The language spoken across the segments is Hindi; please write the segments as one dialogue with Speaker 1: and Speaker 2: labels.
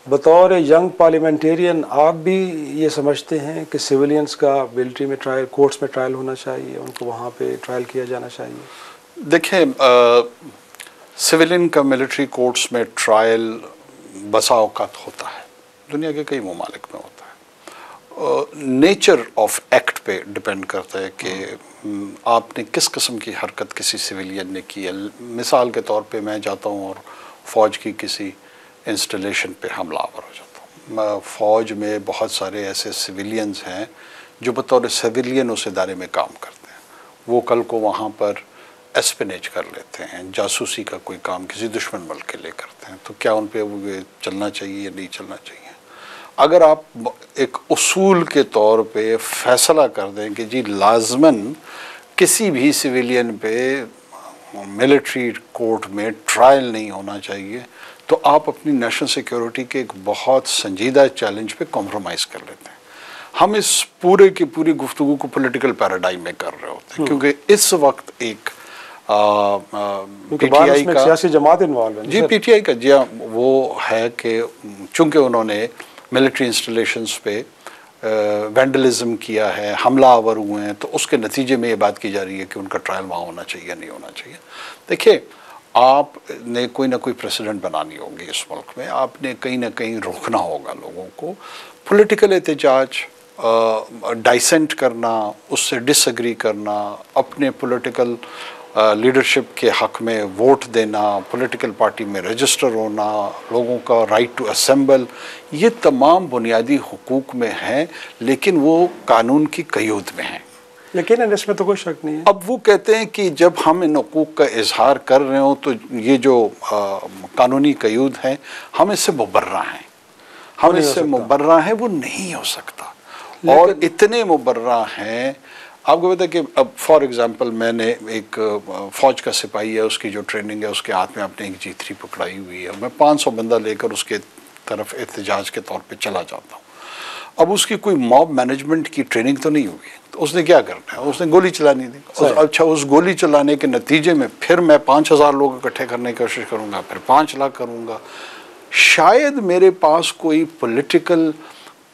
Speaker 1: बतौर यंग पार्लियामेंटेरियन आप भी ये समझते हैं कि सिविलियंस का मिलिट्री में ट्रायल, कोर्ट्स में ट्रायल होना चाहिए, उनको वहाँ पे ट्रायल किया जाना चाहिए?
Speaker 2: देखें, सिविलियन का मिलिट्री कोर्ट्स में ट्रायल बसा औकात होता है, दुनिया के कई ममालिक में होता है। नेचर ऑफ एक्ट पे डिपेंड करता है कि आपने किस किस्म की हरकत किसी सिविलियन ने की है। मिसाल के तौर पे मैं जाता हूँ और फ़ौज की किसी इंस्टॉलेशन पे हमलावर हो जाता हूँ। फ़ौज में बहुत सारे ऐसे सिविलियंस हैं जो बतौर सिविलियन उस इदारे में काम करते हैं। वो कल को वहाँ पर एस्पिनेज कर लेते हैं, जासूसी का कोई काम किसी दुश्मन मुल्क के लिए करते हैं, तो क्या उन पे वो चलना चाहिए या नहीं चलना चाहिए? अगर आप एक उसूल के तौर पे फैसला कर दें कि जी लाजमन किसी भी सिविलियन पे मिलिट्री कोर्ट में ट्रायल नहीं होना चाहिए, तो आप अपनी नेशनल सिक्योरिटी के एक बहुत संजीदा चैलेंज पे कॉम्प्रोमाइज़ कर लेते हैं। हम इस पूरे की पूरी गुफ्तगू को पॉलिटिकल पैराडाइम में कर रहे होते हैं, क्योंकि इस वक्त एक पीटीआई का
Speaker 1: सियासी जमात इन्वॉल्व है।
Speaker 2: जी, पीटीआई का जी वो है कि चूंकि उन्होंने मिलिट्री इंस्टॉलेशंस पे वैंडलिज्म किया है, हमलावर हुए हैं, तो उसके नतीजे में ये बात की जा रही है कि उनका ट्रायल वहाँ होना चाहिए, नहीं होना चाहिए। देखिए, आपने कोई ना कोई प्रेसिडेंट बनानी होगी इस मुल्क में, आपने कहीं ना कहीं रोकना होगा लोगों को। पॉलिटिकल एहतजाज, डाइसेंट करना, उससे डिसएग्री करना, अपने पॉलिटिकल लीडरशिप के हक़ में वोट देना, पॉलिटिकल पार्टी में रजिस्टर होना, लोगों का राइट टू असेंबल, ये तमाम बुनियादी हुकूक में हैं, लेकिन वो कानून की क़ैद में हैं।
Speaker 1: लेकिन इसमें तो कोई शक नहीं है।
Speaker 2: अब वो कहते हैं कि जब हम इन हुकूक का इजहार कर रहे हो तो ये जो कानूनी क़ैद हैं, हम इससे मुबर्रा हैं, हम इससे मुबर्रा हैं, वो नहीं हो सकता। और इतने मुबर्रा हैं, आपको पता है कि अब फॉर एग्ज़ाम्पल मैंने एक फ़ौज का सिपाही है, उसकी जो ट्रेनिंग है, उसके हाथ में आपने एक G3 पकड़ाई हुई है, मैं 500 बंदा लेकर उसके तरफ एहतजाज के तौर पे चला जाता हूँ। अब उसकी कोई मॉब मैनेजमेंट की ट्रेनिंग तो नहीं हुई, तो उसने क्या करना है? उसने गोली चलानी थी। अच्छा, उस गोली चलाने के नतीजे में फिर मैं 5000 लोग इकट्ठे करने की कोशिश करूँगा, फिर 5 लाख करूँगा। शायद मेरे पास कोई पॉलिटिकल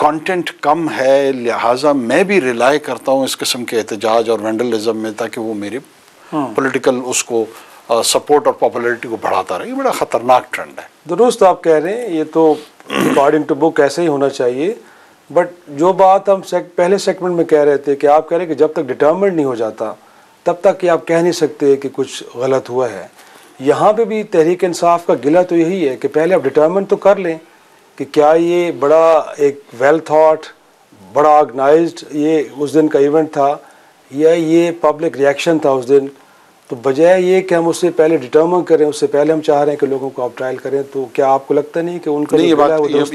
Speaker 2: कंटेंट कम है, लिहाजा मैं भी रिलाई करता हूँ इस किस्म के एहतजाज और वैंडलिज्म में, ताकि वो मेरे पॉलिटिकल उसको सपोर्ट और पॉपुलैरिटी को बढ़ाता रहे। ये बड़ा ख़तरनाक ट्रेंड है।
Speaker 1: दुरुस्त आप कह रहे हैं, ये तो अकॉर्डिंग टू बुक ऐसे ही होना चाहिए। बट जो बात हम पहले सेगमेंट में कह रहे थे कि आप कह रहे हैं कि जब तक डिटर्मिनेड नहीं हो जाता तब तक कि आप कह नहीं सकते कि कुछ गलत हुआ है। यहाँ पे भी तहरीक इंसाफ का गिला तो यही है कि पहले आप डिटर्मिन तो कर लें कि क्या ये बड़ा एक वेल थॉट, बड़ा ऑर्गेनाइज्ड ये उस दिन का इवेंट था या ये पब्लिक रिएक्शन था उस दिन। तो बजाय ये कि हम उससे पहले डिटर्मिन करें, उससे पहले हम चाह रहे हैं कि लोगों को आप ट्रायल करें, तो क्या आपको लगता नहीं कि उनका
Speaker 2: नहीं,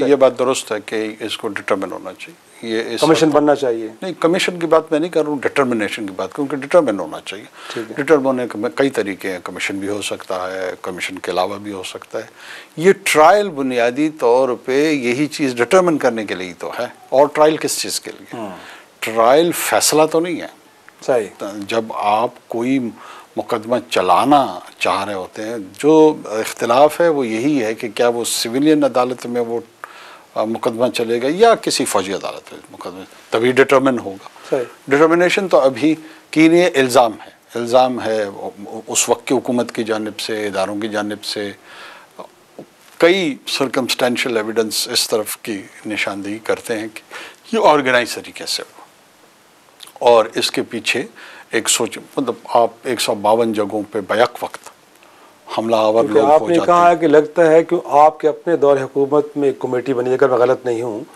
Speaker 2: ये बात दुरुस्त है कि इसको डिटर्मिन होना चाहिए, ये
Speaker 1: कमीशन बनना चाहिए।
Speaker 2: नहीं, कमीशन की बात मैं नहीं कर रहा हूँ, डिटर्मिनेशन की बात, क्योंकि डिटर्मिन होना चाहिए। डिटर्मिन होने के कई तरीके हैं, कमीशन भी हो सकता है, कमीशन के अलावा भी हो सकता है। ये ट्रायल बुनियादी तौर पर यही चीज़ डिटर्मिन करने के लिए तो है। और ट्रायल किस चीज़ के लिए? ट्रायल फैसला तो नहीं है।
Speaker 1: सही।
Speaker 2: जब आप कोई मुकदमा चलाना चाह रहे होते हैं, जो इख्तिलाफ है वो यही है कि क्या वो सिविलियन अदालत में वो मुकदमा चलेगा या किसी फौजी अदालत में मुकदमा, तभी डिटर्मिन होगा। डिटर्मिनेशन तो अभी की नहीं, इल्ज़ाम है उस वक्त की हुकूमत की जानिब से, इदारों की जानिब से। कई सर्कमस्टेंशियल एविडेंस इस तरफ की निशानदेही करते हैं कि ये ऑर्गेनाइज तरीके से हो और इसके पीछे एक सोच, मतलब आप 152 जगहों पे बैक वक्त हमलावर लोग हो जाते हैं।
Speaker 1: आपने कहा है कि लगता है कि आपके अपने दौर हुकूमत में एक कमेटी बनी, अगर मैं गलत नहीं हूँ,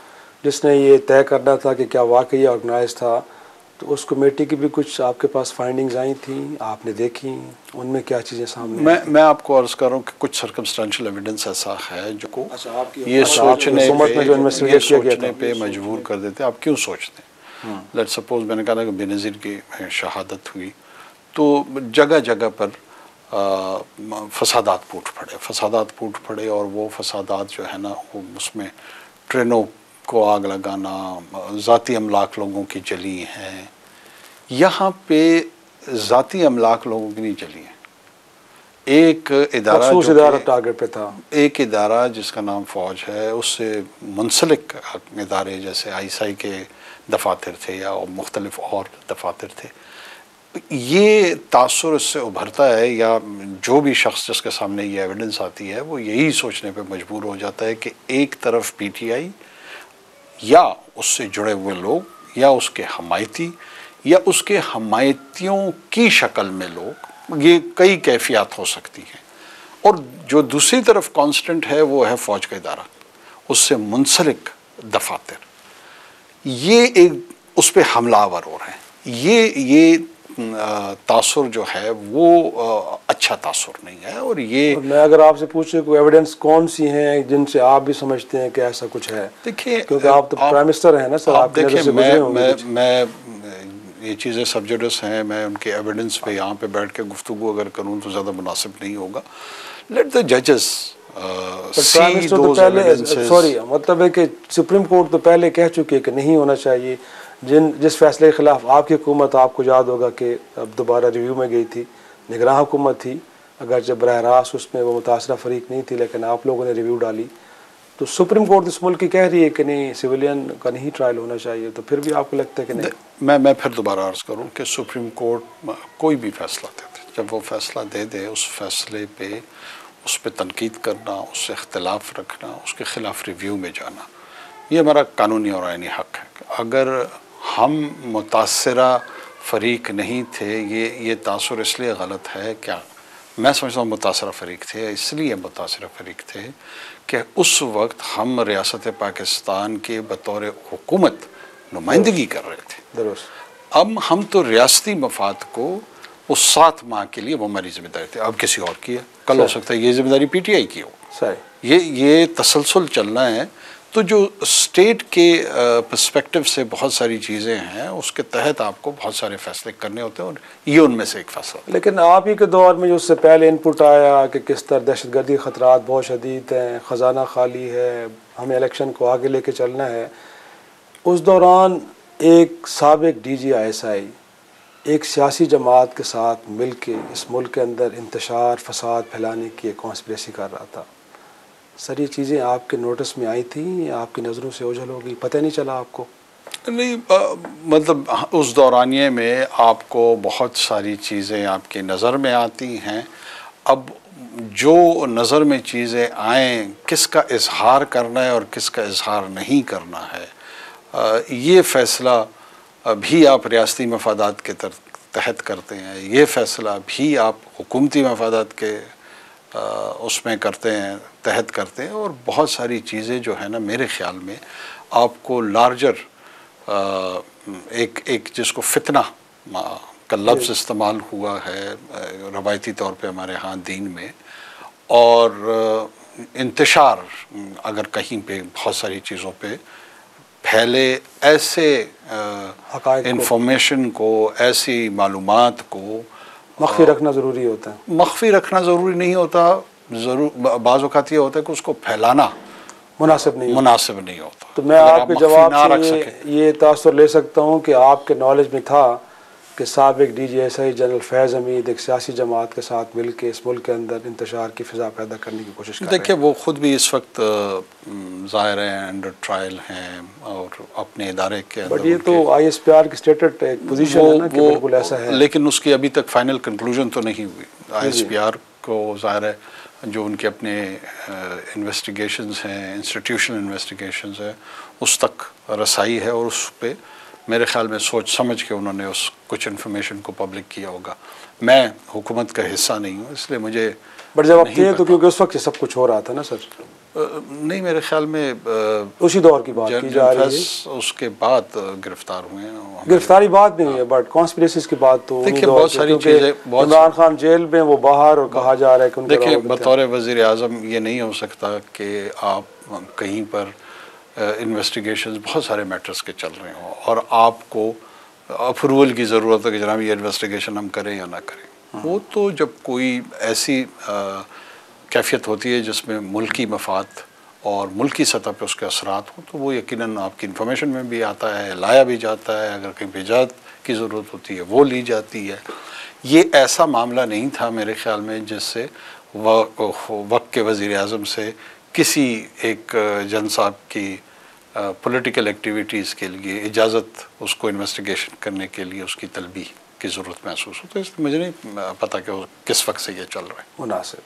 Speaker 1: जिसने ये तय करना था कि क्या वाकई ऑर्गेनाइज था, तो उस कमेटी की भी कुछ आपके पास फाइंडिंग्स आई थी, आपने देखी, उनमें क्या चीज़ें सामने? मैं
Speaker 2: आपको अर्ज़ कर रहा हूँ कि कुछ सर्कमस्टेंशियल एविडेंस ऐसा है जो को ये सोचने पे मजबूर कर देते हैं। आप क्यों सोचते हैं? लेट्स सपोज मैंने कहा ना कि बेनज़ीर की शहादत हुई, तो जगह जगह पर फसादात फूट पड़े और वो फसादात जो है ना, वो उसमें ट्रेनों को आग लगाना, ज़ाती अमलाक लोगों की जली हैं। यहाँ पे ज़ाती अमलाक लोगों की नहीं जली हैं, एक इदारा
Speaker 1: मखसूस इदारा टारगेट पे था,
Speaker 2: एक इदारा जिसका नाम फ़ौज है, उससे मुंसलिक इदारे जैसे आईएसआई के दफातर थे या मुख्तलिफ और दफातर थे, ये तासुर इससे उभरता है या जो भी शख्स जिसके सामने ये एविडेंस आती है वो यही सोचने पे मजबूर हो जाता है कि एक तरफ पीटीआई या उससे जुड़े हुए लोग या उसके हमायती या उसके हमायतियों की शक्ल में लोग, ये कई कैफियत हो सकती हैं, और जो दूसरी तरफ कांस्टेंट है वो है फ़ौज का इदारा, उससे मुंसलिक दफातर, ये एक उस पर हमलावर हो रहे हैं। ये तासुर जो है वो अच्छा तासुर नहीं है। और ये
Speaker 1: मैं अगर आपसे पूछूं कोई एविडेंस कौन सी हैं जिनसे आप भी समझते हैं कि ऐसा कुछ है,
Speaker 2: देखिए,
Speaker 1: क्योंकि आप तो प्राइम मिनिस्टर हैं ना सर,
Speaker 2: आप देखिए, मैं ये चीज़ें सब्जेक्ट्स हैं, मैं उनके एविडेंस पे यहाँ पे बैठ के गुफ्तगू अगर करूँ तो ज़्यादा मुनासिब नहीं होगा। लेट द जजेस सी दोज एविडेंसेस।
Speaker 1: सॉरी, मतलब है कि सुप्रीम कोर्ट तो पहले कह चुकी है कि नहीं होना चाहिए। जिस फैसले के खिलाफ आपकी हुकूमत, आपको याद होगा कि अब दोबारा रिव्यू में गई थी, निगरान हुकूमत थी, अगर जब बरह रास्त उसमें वो मुतासरा फरीक नहीं थी, लेकिन आप लोगों ने रिव्यू डाली, तो सुप्रीम कोर्ट इस मुल्क की कह रही है कि नहीं, सिविलियन का नहीं ट्रायल होना चाहिए, तो फिर भी आपको लगता है कि नहीं?
Speaker 2: मैं फिर दोबारा अर्ज़ करूँ कि सुप्रीम कोर्ट कोई भी फैसला देते, जब वो फैसला दे उस फैसले पे उस पर तनकीद करना, उससे इख्तलाफ रखना, उसके ख़िलाफ़ रिव्यू में जाना, ये हमारा कानूनी और आईनी हक़ है। अगर हम मुतासरा फ़रीक नहीं थे, ये तासुर इसलिए गलत है, क्या मैं समझता हूँ मुतासरा फ़रीक थे, इसलिए मुतासरा फ़रीक थे कि उस वक्त हम रियासत पाकिस्तान के बतौर हुकूमत नुमाइंदगी कर रहे थे।
Speaker 1: दुरुस्त।
Speaker 2: अब हम तो रियासती मफाद को उस 7 माह के लिए वो हमारी ज़िम्मेदारी थी, अब किसी और की है, कल हो सकता है ये ज़िम्मेदारी पीटीआई की हो।
Speaker 1: सही,
Speaker 2: ये तसलसल चलना है। तो जो स्टेट के पर्सपेक्टिव से बहुत सारी चीज़ें हैं, उसके तहत आपको बहुत सारे फैसले करने होते हैं, और ये उनमें से एक फैसला।
Speaker 1: लेकिन आप ही के दौर में जो उससे पहले इनपुट आया कि किस तरह दहशतगर्दी ख़तरात बहुत शदीद हैं, ख़जाना खाली है, हमें इलेक्शन को आगे लेके चलना है, उस दौरान एक साबिक DG/ISI एक सियासी जमात के साथ मिल के इस मुल्क के अंदर इंतशार फसाद फैलाने की एक कॉन्स्पिरेसी कर रहा था। सर, ये चीज़ें आपके नोटिस में आई थी या आपकी नज़रों से ओझल हो गई, पता नहीं चला आपको?
Speaker 2: नहीं, मतलब उस दौरानिए में आपको बहुत सारी चीज़ें आपकी नज़र में आती हैं। अब जो नज़र में चीज़ें आएँ, किसका इजहार करना है और किसका इजहार नहीं करना है, ये फ़ैसला भी आप रियासती मफादात के तहत करते हैं, ये फ़ैसला भी आप हुकूमती मफादात के उसमें करते हैं, तहत करते हैं। और बहुत सारी चीज़ें जो है ना, मेरे ख़्याल में आपको लार्जर एक जिसको फितना का लफ्ज़ इस्तेमाल हुआ है रवायती तौर पे हमारे यहाँ दीन में, और इंतशार अगर कहीं पे बहुत सारी चीज़ों पे फैले, ऐसे इंफॉर्मेशन को, ऐसी मालूमात को
Speaker 1: मख्फी रखना ज़रूरी होता है।
Speaker 2: मख्फी रखना ज़रूरी नहीं होता, ज़रूर बाज़ औक़ात ये होता है कि उसको फैलाना मुनासिब नहीं होता।
Speaker 1: तो मैं आपके जवाब से ये तासुर ले सकता हूँ कि आपके नॉलेज में था कि साबिक DG/ISI जनरल फैज़ हमीद एक सियासी जमात के साथ मिल के इस मुल्क के अंदर इंतशार की फ़िज़ा पैदा करने की कोशिश कर रहे हैं।
Speaker 2: देखिए, वो ख़ुद भी इस वक्त ज़ाहिर है अंडर ट्रायल हैं और अपने इदारे के अंदर।
Speaker 1: बट ये तो ISPR की स्टेटेड एक पोजीशन है ना कि बिल्कुल ऐसा है,
Speaker 2: लेकिन उसकी अभी तक फाइनल कंक्लूजन तो नहीं हुई। ISPR को ज़ाहिर है जो उनके अपने इन्वेस्टिगेशंस हैं, इंस्टीट्यूशनल इन्वेस्टिगेशंस है, उस तक रसाई है, और उस पर मेरे ख़्याल में सोच समझ के उन्होंने उस कुछ इन्फॉर्मेशन को पब्लिक किया होगा। मैं हुकूमत का हिस्सा नहीं हूँ, इसलिए मुझे
Speaker 1: बट जब आप थे तो क्योंकि उस वक्त सब कुछ हो रहा था ना सर?
Speaker 2: नहीं, मेरे ख्याल में
Speaker 1: उसी दौर की बात की जा रही है।
Speaker 2: उसके बाद गिरफ्तार हुए हैं।
Speaker 1: गिरफ्तारी बाद में हुई है, बट कॉन्स्पिरेसीज की बात तो
Speaker 2: देखिए बहुत सारी चीज़ें,
Speaker 1: इमरान खान जेल में, वो बाहर, और कहा जा रहा है कि उनका
Speaker 2: देखिए बतौर वज़ीर आज़म ये नहीं हो सकता कि आप कहीं पर इन्वेस्टिगेशंस बहुत सारे मैटर्स के चल रहे हों और आपको अप्रूवल की ज़रूरत है कि जनाब ये इन्वेस्टिगेशन हम करें या ना करें। वो तो जब कोई ऐसी कैफियत होती है जिसमें मुल्की मफाद और मुल्की सतह पे उसके असरात हों तो वो यकीनन आपकी इन्फॉर्मेशन में भी आता है, लाया भी जाता है, अगर कहीं भेजात की ज़रूरत होती है वो ली जाती है। ये ऐसा मामला नहीं था मेरे ख़्याल में जिससे वक्त के वज़ीर आज़म से किसी एक जन साहब की पॉलिटिकल एक्टिविटीज़ के लिए इजाज़त उसको इन्वेस्टिगेशन करने के लिए उसकी तलबी की ज़रूरत महसूस हो। तो इसलिए मुझे नहीं पता कि किस वक्त से ये चल रहा है।
Speaker 1: मुनासिब।